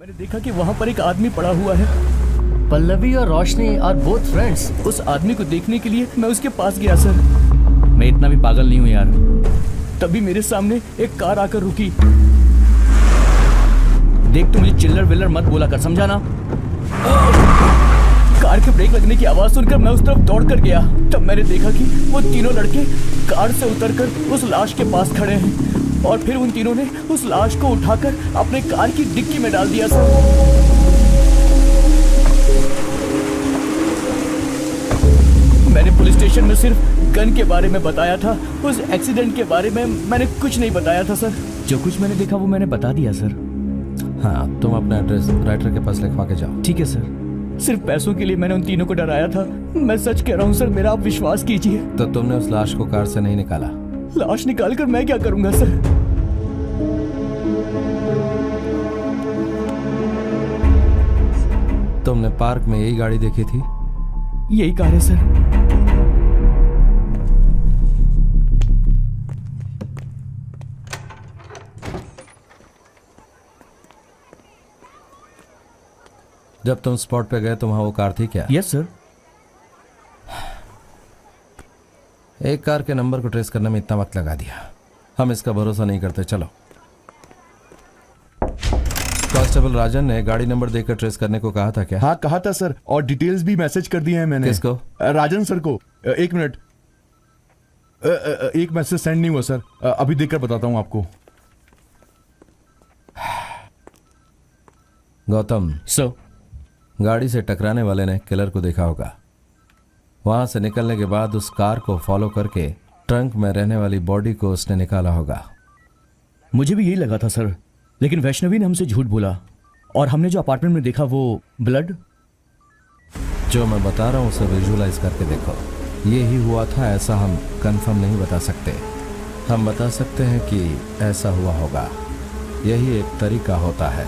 मैंने देखा कि वहाँ पर एक आदमी पड़ा हुआ है। पल्लवी और रोशनी आर बोथ फ्रेंड्स। उस आदमी को देखने के लिए मैं उसके पास गया सर। मैं इतना भी पागल नहीं हूँ यार। तभी मेरे सामने एक कार आकर रुकी। देख, तू मुझे चिल्लर विल्लर मत बोला कर, समझा ना? कार के ब्रेक लगने की आवाज सुनकर मैं उस तरफ दौड़ कर गया। तब मैंने देखा कि वो तीनों लड़के कार से उतरकर उस लाश के पास खड़े हैं और फिर उन तीनों ने उस लाश को उठाकर अपने कार की डिक्की में डाल दिया सर। मैंने पुलिस स्टेशन में सिर्फ गन के बारे में बताया था, उस एक्सीडेंट के बारे में मैंने कुछ नहीं बताया था सर। जो कुछ मैंने देखा वो मैंने बता दिया सर। हाँ, तुम अपना एड्रेस राइटर के पास लिखवा के जाओ। ठीक है सर। सिर्फ पैसों के लिए मैंने उन तीनों को डराया था। मैं सच कह रहा हूँ सर, मेरा आप विश्वास कीजिए। तो तुमने उस लाश को कार से नहीं निकाला? लाश निकालकर मैं क्या करूंगा सर? तुमने पार्क में यही गाड़ी देखी थी? यही कार है सर। जब तुम स्पॉट पे गए तो वहां वो कार थी क्या? Yes sir. एक कार के नंबर को ट्रेस करने में इतना वक्त लगा दिया। हम इसका भरोसा नहीं करते। चलो। कांस्टेबल राजन ने गाड़ी नंबर देकर ट्रेस करने को कहा था क्या? हाँ कहा था सर, और डिटेल्स भी मैसेज कर दिए हैं मैंने। किसको? राजन सर को। एक मिनट, एक मैसेज सेंड नहीं हुआ सर, अभी देखकर बताता हूँ आपको। गौतम सर, गाड़ी से टकराने वाले ने किलर को देखा होगा। वहां से निकलने के बाद उस कार को फॉलो करके ट्रंक में रहने वाली बॉडी को उसने निकाला होगा। मुझे भी यही लगा था सर, लेकिन वैष्णवी ने हमसे झूठ बोला और हमने जो अपार्टमेंट में देखा वो ब्लड। जो मैं बता रहा हूं उसे विजुअलाइज करके देखो। ये ही हुआ था ऐसा हम कंफर्म नहीं बता सकते। हम बता सकते हैं कि ऐसा हुआ होगा। यही एक तरीका होता है।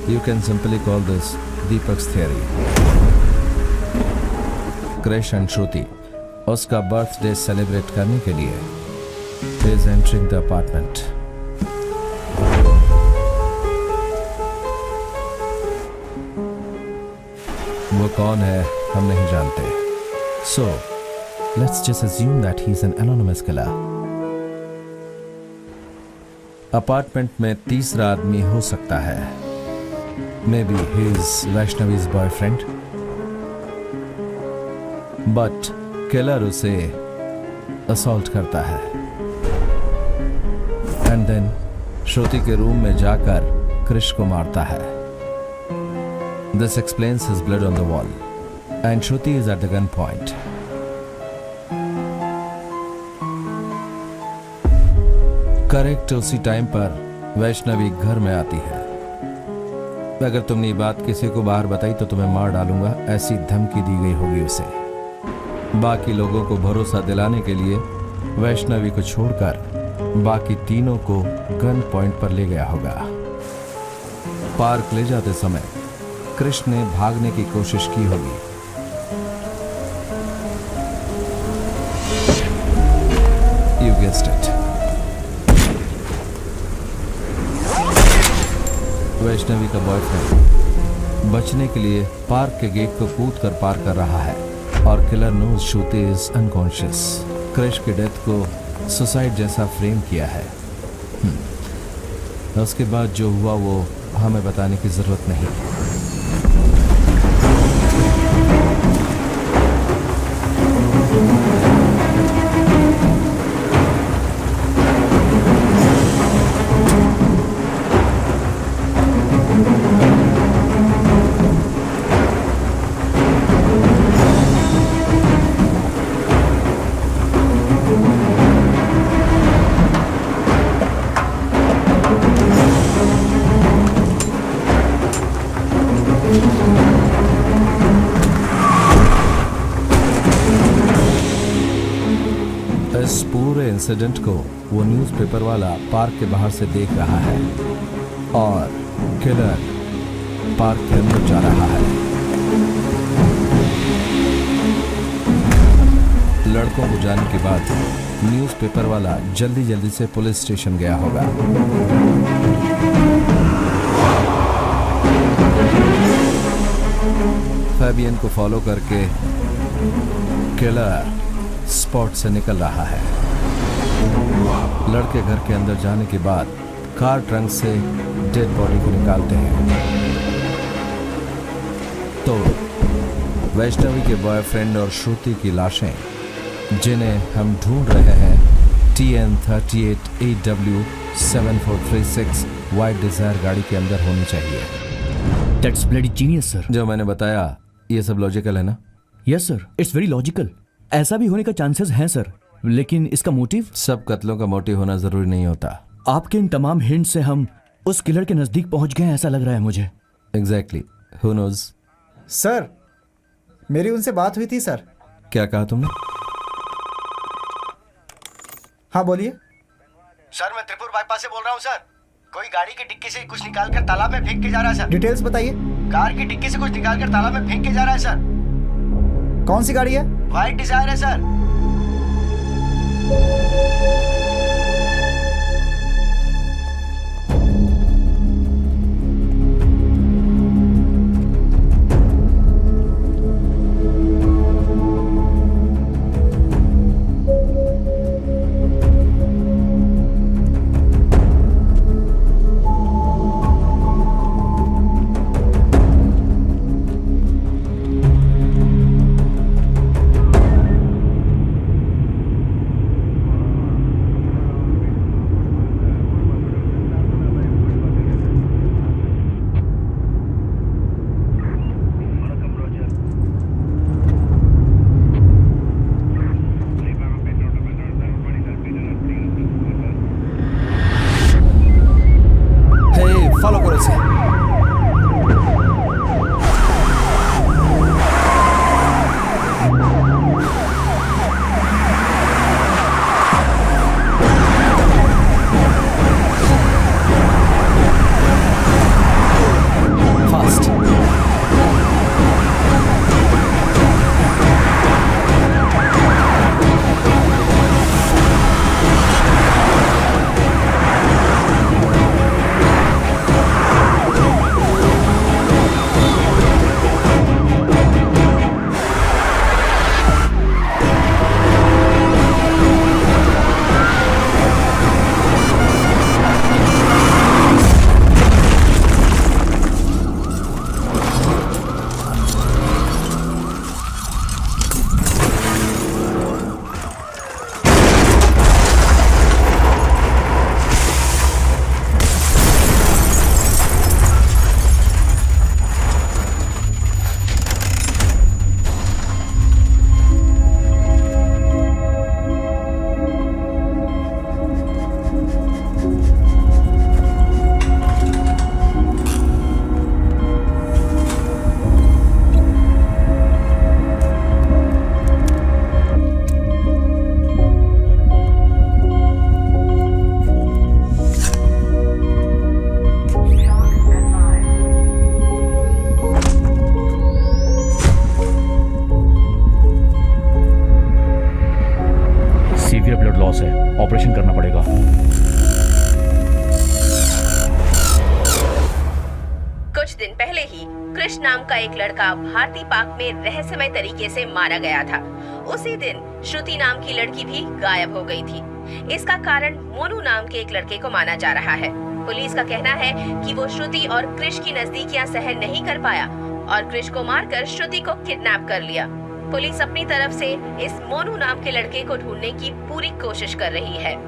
You can simply call this Deepak's theory. Krish and Shruti उसका बर्थडे सेलिब्रेट करने के लिए इज एंटरिंग द अपार्टमेंट। वो कौन है हम नहीं जानते। So let's just assume that he is an anonymous killer. Apartment में तीसरा आदमी हो सकता है। Maybe he is Vaishnavi's boyfriend, but killer उसे असॉल्ट करता है एंड देन श्रुति के रूम में जाकर क्रिश को मारता है। This explains his blood on the wall and Shruti is at the gun point. Correct उसी टाइम पर वैष्णवी घर में आती है। अगर तुमने ये बात किसी को बाहर बताई तो तुम्हें मार डालूंगा, ऐसी धमकी दी गई होगी उसे। बाकी लोगों को भरोसा दिलाने के लिए वैष्णवी को छोड़कर बाकी तीनों को गन पॉइंट पर ले गया होगा। पार्क ले जाते समय कृष्ण ने भागने की कोशिश की होगी। You guessed it. वैष्णवी का बॉयफ्रेंड बचने के लिए पार्क के गेट को कूद कर पार कर रहा है और killer knows Shruti is unconscious. Krish की डेथ को सुसाइड जैसा फ्रेम किया है। उसके बाद जो हुआ वो हमें बताने की जरूरत नहीं। इस पूरे इंसिडेंट को वो न्यूज़पेपर वाला पार्क के बाहर से देख रहा है और किलर पार्क के अंदर जा रहा है। लड़कों को जाने के बाद न्यूज़पेपर वाला जल्दी जल्दी से पुलिस स्टेशन गया होगा। फैबियन को फॉलो करके किलर स्पॉट से निकल रहा है। लड़के घर के अंदर जाने के बाद कार ट्रंक से डेड बॉडी को निकालते हैं। तो वैष्णवी के बॉयफ्रेंड और श्रुति की लाशें, जिन्हें हम ढूंढ रहे हैं, TN38AW 7436 वाइट डिजायर गाड़ी के अंदर होनी चाहिए। That's bloody genius sir. जो मैंने बताया ये सब लॉजिकल है ना? Yes sir, it's very logical. ऐसा भी होने का चांसेस हैं सर, लेकिन इसका मोटिव? सब कत्लों का मोटिव होना जरूरी नहीं होता। आपके इन तमाम हिंट से हम उस किलर के नजदीक पहुंच गए हैं, ऐसा लग रहा है मुझे। Exactly, who knows. सर, मेरी उनसे बात हुई थी सर। क्या कहा तुमने? हाँ बोलिए। सर मैं त्रिपुर बाईपास से बोल रहा हूँ सर। कोई गाड़ी की डिक्की से कुछ निकाल कर तालाब में फेंक के जा रहा है सर। डिटेल्स बताइए। कार की डिक्की से कुछ निकाल कर तालाब में फेंक के जा रहा है सर। कौन सी गाड़ी है? व्हाइट डिजायर है सर। फॉलो करो इसे। फास्ट। ऑपरेशन करना पड़ेगा। कुछ दिन पहले ही कृष्ण नाम का एक लड़का भारतीय पाक में रहस्यमय तरीके से मारा गया था। उसी दिन श्रुति नाम की लड़की भी गायब हो गई थी। इसका कारण मोनू नाम के एक लड़के को माना जा रहा है। पुलिस का कहना है कि वो श्रुति और कृष्ण की नजदीकियां सहन नहीं कर पाया और कृष्ण को मारकर श्रुति को किडनैप कर लिया। पुलिस अपनी तरफ से इस मोनू नाम के लड़के को ढूंढने की पूरी कोशिश कर रही है।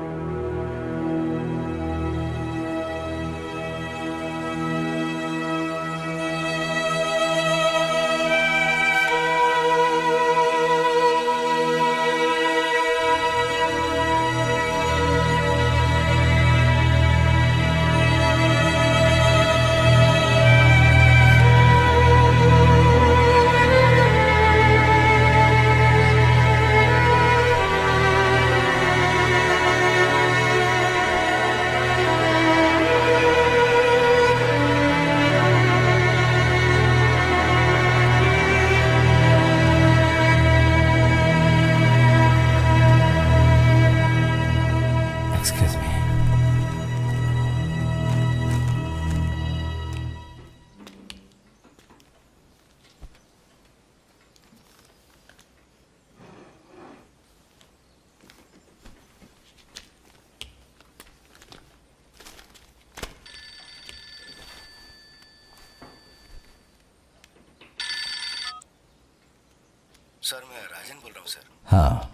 सर मैं राजन बोल रहा हूँ सर। हाँ,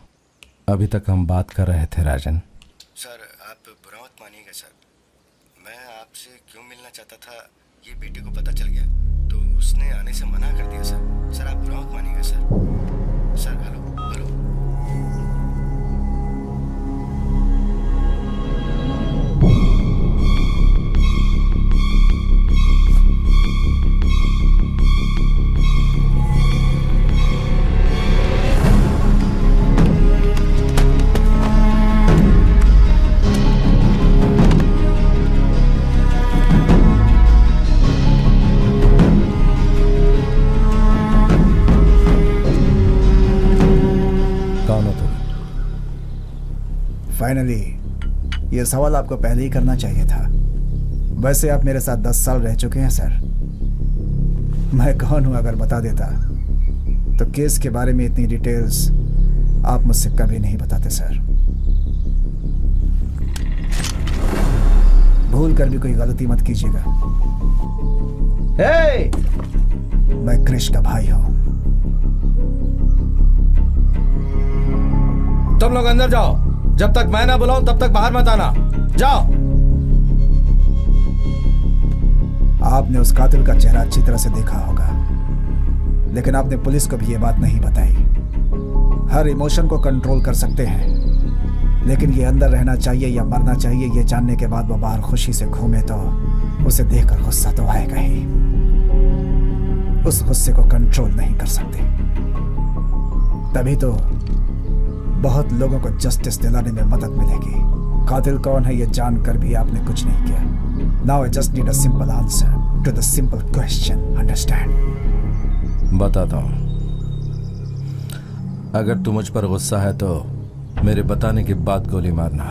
अभी तक हम बात कर रहे थे राजन। सर आप बुरा मत मानिएगा सर, मैं आपसे क्यों मिलना चाहता था ये बेटे को पता चल गया तो उसने आने से मना कर दिया सर। सर आप बुरा मत मानिएगा sir. Sir hello hello. Finally ये सवाल आपको पहले ही करना चाहिए था। वैसे आप मेरे साथ 10 साल रह चुके हैं सर। मैं कौन हूं अगर बता देता तो केस के बारे में इतनी डिटेल्स आप मुझसे कभी नहीं बताते सर। भूल कर भी कोई गलती मत कीजिएगा। मैं क्रिश का भाई हूं। तुम लोग अंदर जाओ, जब तक मैं ना बुलाऊं तब तक बाहर मत आना। जाओ। आपने उस कातिल का चेहरा अच्छी तरह से देखा होगा, लेकिन आपने पुलिस को भी ये बात नहीं बताई। हर इमोशन को कंट्रोल कर सकते हैं, लेकिन ये अंदर रहना चाहिए या मरना चाहिए ये जानने के बाद वो बाहर खुशी से घूमे तो उसे देखकर गुस्सा तो आएगा ही। उस गुस्से को कंट्रोल नहीं कर सकते, तभी तो बहुत लोगों को जस्टिस दिलाने में मदद मिलेगी। कातिल कौन है ये जानकर भी आपने कुछ नहीं किया। Now I just need a simple answer to the simple question, understand? बताता हूं। अगर तू मुझ पर गुस्सा है तो मेरे बताने के बाद गोली मारना।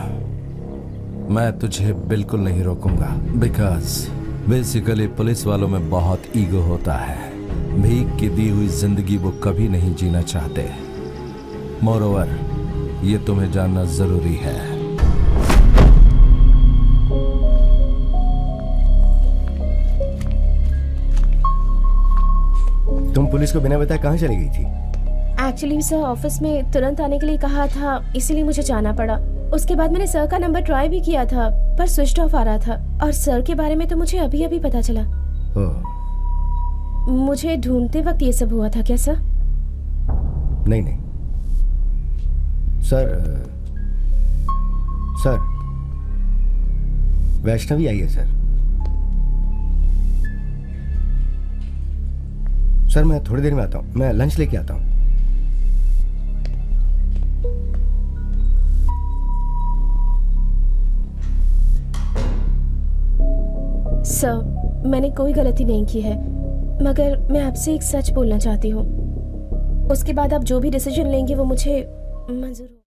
मैं तुझे बिल्कुल नहीं रोकूंगा, बिकॉज बेसिकली पुलिस वालों में बहुत ईगो होता है। भीख की दी हुई जिंदगी वो कभी नहीं जीना चाहते। मोरोवर, ये तुम्हें जानना जरूरी है। तुम पुलिस को बिना बताए कहाँ चली गई थी? एक्चुअली सर ऑफिस में तुरंत आने के लिए कहा था, इसीलिए मुझे जाना पड़ा। उसके बाद मैंने सर का नंबर ट्राई भी किया था पर स्विच ऑफ आ रहा था, और सर के बारे में तो मुझे अभी अभी पता चला। मुझे ढूंढते वक्त ये सब हुआ था क्या सर? नहीं नहीं सर, सर वैष्णवी आई है सर। सर मैं थोड़ी देर में आता हूँ, मैं लंच लेके आता हूँ। सर मैंने कोई गलती नहीं की है, मगर मैं आपसे एक सच बोलना चाहती हूँ। उसके बाद आप जो भी डिसीजन लेंगे वो मुझे मंजूर